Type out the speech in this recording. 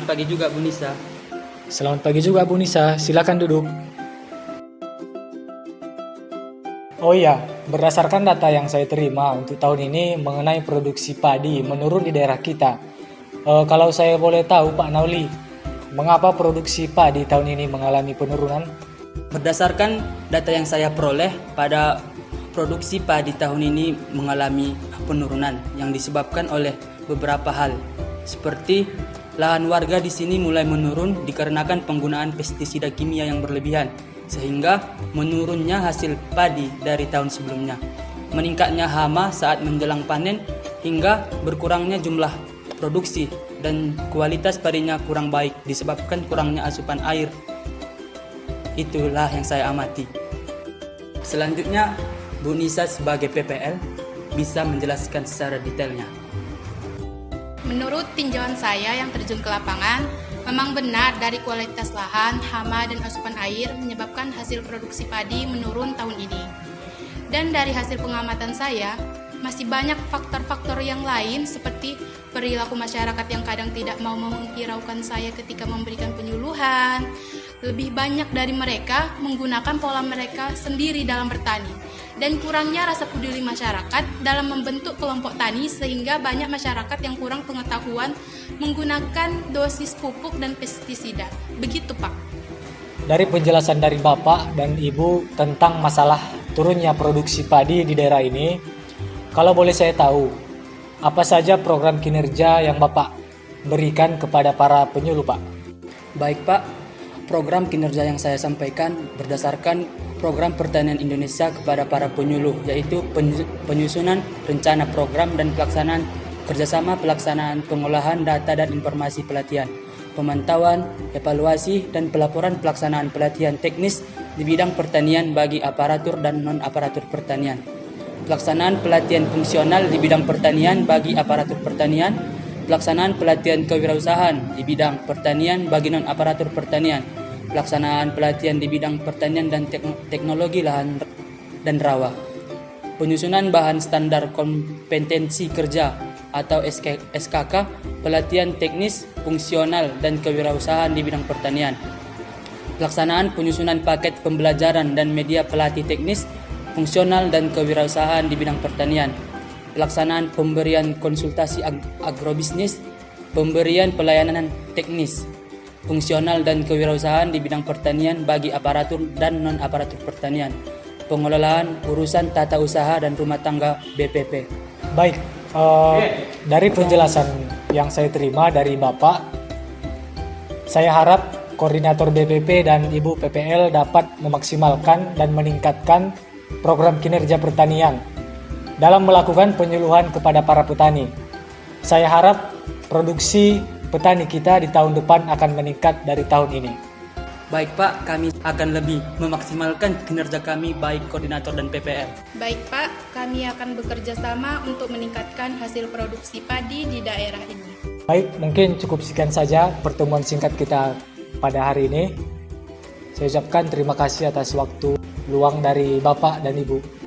Pagi juga Bu Nisa. Selamat pagi juga Bu Nisa, silakan duduk. Oh iya, berdasarkan data yang saya terima untuk tahun ini mengenai produksi padi menurun di daerah kita. Kalau saya boleh tahu Pak Nauli, mengapa produksi padi tahun ini mengalami penurunan? Berdasarkan data yang saya peroleh, pada produksi padi tahun ini mengalami penurunan yang disebabkan oleh beberapa hal. Seperti lahan warga di sini mulai menurun dikarenakan penggunaan pestisida kimia yang berlebihan, sehingga menurunnya hasil padi dari tahun sebelumnya. Meningkatnya hama saat menjelang panen hingga berkurangnya jumlah produksi dan kualitas padinya kurang baik disebabkan kurangnya asupan air. Itulah yang saya amati. Selanjutnya, Bu Nisa sebagai PPL bisa menjelaskan secara detailnya. Menurut tinjauan saya yang terjun ke lapangan, memang benar dari kualitas lahan, hama, dan asupan air menyebabkan hasil produksi padi menurun tahun ini. Dan dari hasil pengamatan saya, masih banyak faktor-faktor yang lain seperti perilaku masyarakat yang kadang tidak mau menghiraukan saya ketika memberikan penyuluhan. Lebih banyak dari mereka menggunakan pola mereka sendiri dalam bertani. Dan kurangnya rasa peduli masyarakat dalam membentuk kelompok tani sehingga banyak masyarakat yang kurang pengetahuan menggunakan dosis pupuk dan pestisida. Begitu Pak. Dari penjelasan dari Bapak dan Ibu tentang masalah turunnya produksi padi di daerah ini, kalau boleh saya tahu, apa saja program kinerja yang Bapak berikan kepada para penyuluh Pak? Baik Pak, program kinerja yang saya sampaikan berdasarkan program pertanian Indonesia kepada para penyuluh, yaitu penyusunan rencana program dan pelaksanaan kerjasama pelaksanaan pengolahan data dan informasi pelatihan, pemantauan, evaluasi, dan pelaporan pelaksanaan pelatihan teknis di bidang pertanian bagi aparatur dan non-aparatur pertanian, pelaksanaan pelatihan fungsional di bidang pertanian bagi aparatur pertanian, pelaksanaan pelatihan kewirausahaan di bidang pertanian bagi non-aparatur pertanian, pelaksanaan pelatihan di bidang pertanian dan teknologi lahan dan rawa, penyusunan bahan standar kompetensi kerja atau SKK, pelatihan teknis, fungsional, dan kewirausahaan di bidang pertanian, pelaksanaan penyusunan paket pembelajaran dan media pelatih teknis, fungsional, dan kewirausahaan di bidang pertanian, pelaksanaan pemberian konsultasi agrobisnis, pemberian pelayanan teknis, fungsional, dan kewirausahaan di bidang pertanian bagi aparatur dan non-aparatur pertanian, pengelolaan urusan tata usaha dan rumah tangga BPP. Baik, dari penjelasan yang saya terima dari Bapak, saya harap koordinator BPP dan Ibu PPL dapat memaksimalkan dan meningkatkan program kinerja pertanian dalam melakukan penyuluhan kepada para petani. Saya harap produksi petani kita di tahun depan akan meningkat dari tahun ini. Baik Pak, kami akan lebih memaksimalkan kinerja kami baik koordinator dan PPL. Baik Pak, kami akan bekerja sama untuk meningkatkan hasil produksi padi di daerah ini. Baik, mungkin cukup sekian saja pertemuan singkat kita pada hari ini. Saya ucapkan terima kasih atas waktu luang dari Bapak dan Ibu.